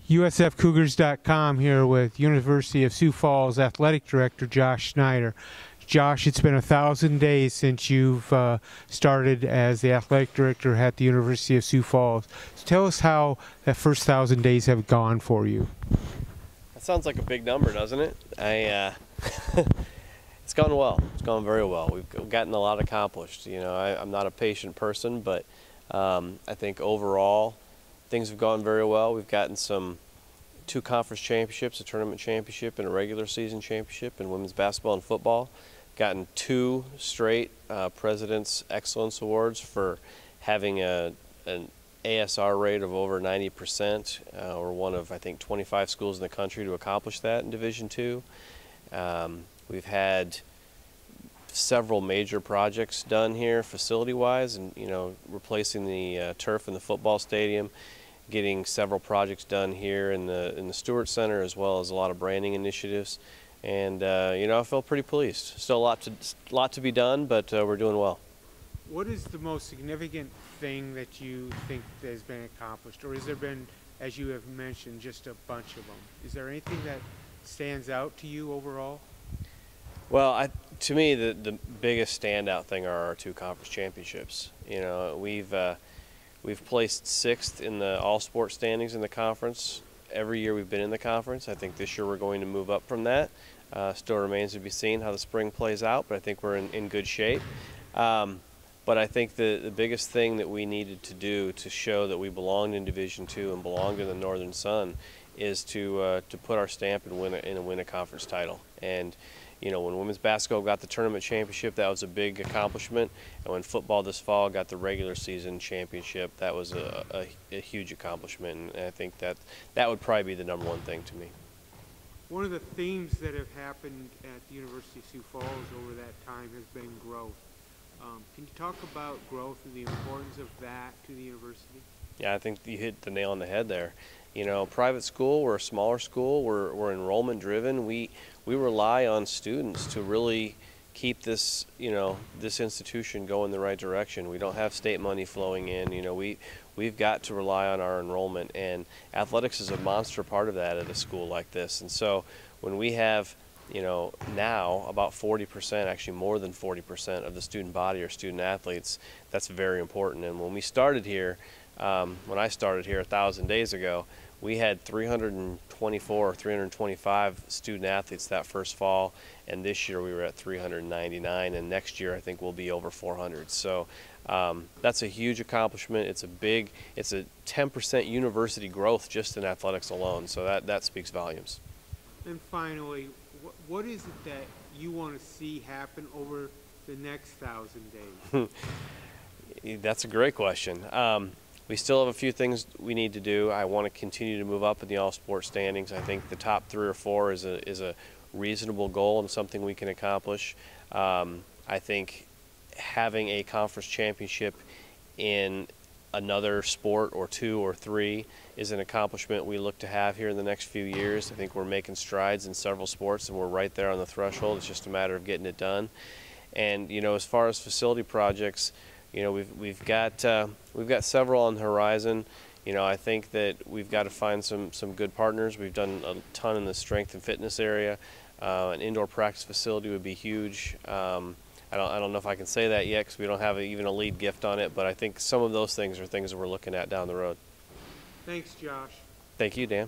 USFCougars.com here with University of Sioux Falls Athletic Director Josh Snyder. Josh, it's been 1,000 days since you've started as the athletic director at the University of Sioux Falls. So tell us how that first 1,000 days have gone for you. That sounds like a big number, doesn't it? It's gone well. It's gone very well. We've gotten a lot accomplished. You know, I'm not a patient person, but I think overall things have gone very well. We've gotten two conference championships, a tournament championship and a regular season championship in women's basketball and football. Gotten 2 straight President's Excellence Awards for having an ASR rate of over 90%. We're one of, I think, 25 schools in the country to accomplish that in Division II. We've had several major projects done here facility-wise, and replacing the turf in the football stadium, getting several projects done here in the Stewart Center, as well as a lot of branding initiatives. And I feel pretty pleased. Still a lot to be done, but we're doing well. What is the most significant thing that you think that has been accomplished, or has there been, as you have mentioned, just a bunch of them? Is there anything that stands out to you overall? Well, to me, the biggest standout thing are our 2 conference championships. We've placed 6th in the all-sport standings in the conference every year we've been in the conference. I think this year we're going to move up from that. Still remains to be seen how the spring plays out, but I think we're in good shape. But I think the biggest thing that we needed to do to show that we belonged in Division II and belonged in the Northern Sun is to put our stamp and win a conference title. And when women's basketball got the tournament championship, that was a big accomplishment. And when football this fall got the regular season championship, that was a huge accomplishment. And I think that would probably be the number one thing to me. One of the themes that have happened at the University of Sioux Falls over that time has been growth. Can you talk about growth and the importance of that to the university? Yeah, I think you hit the nail on the head there. Private school, we're a smaller school, we're enrollment driven. We rely on students to really keep this, this institution going the right direction. We don't have state money flowing in. We've got to rely on our enrollment, and athletics is a monster part of that at a school like this. And so when we have, now about 40%, actually more than 40% of the student body are student athletes, that's very important. And when we started here, when I started here 1,000 days ago, we had 324 or 325 student athletes that first fall, and this year we were at 399, and next year I think we'll be over 400. So that's a huge accomplishment. It's a 10% university growth just in athletics alone, so that speaks volumes. And finally, what is it that you want to see happen over the next 1,000 days? That's a great question. We still have a few things we need to do. I want to continue to move up in the all-sport standings. I think the top 3 or 4 is a reasonable goal and something we can accomplish. I think having a conference championship in another sport or 2 or 3 is an accomplishment we look to have here in the next few years. I think we're making strides in several sports, and we're right there on the threshold. It's just a matter of getting it done. And as far as facility projects, we've got several on the horizon. I think that we've got to find some good partners. We've done a ton in the strength and fitness area. An indoor practice facility would be huge. I don't know if I can say that yet because we don't have even a lead gift on it, but I think some of those things are things that we're looking at down the road. Thanks, Josh. Thank you, Dan.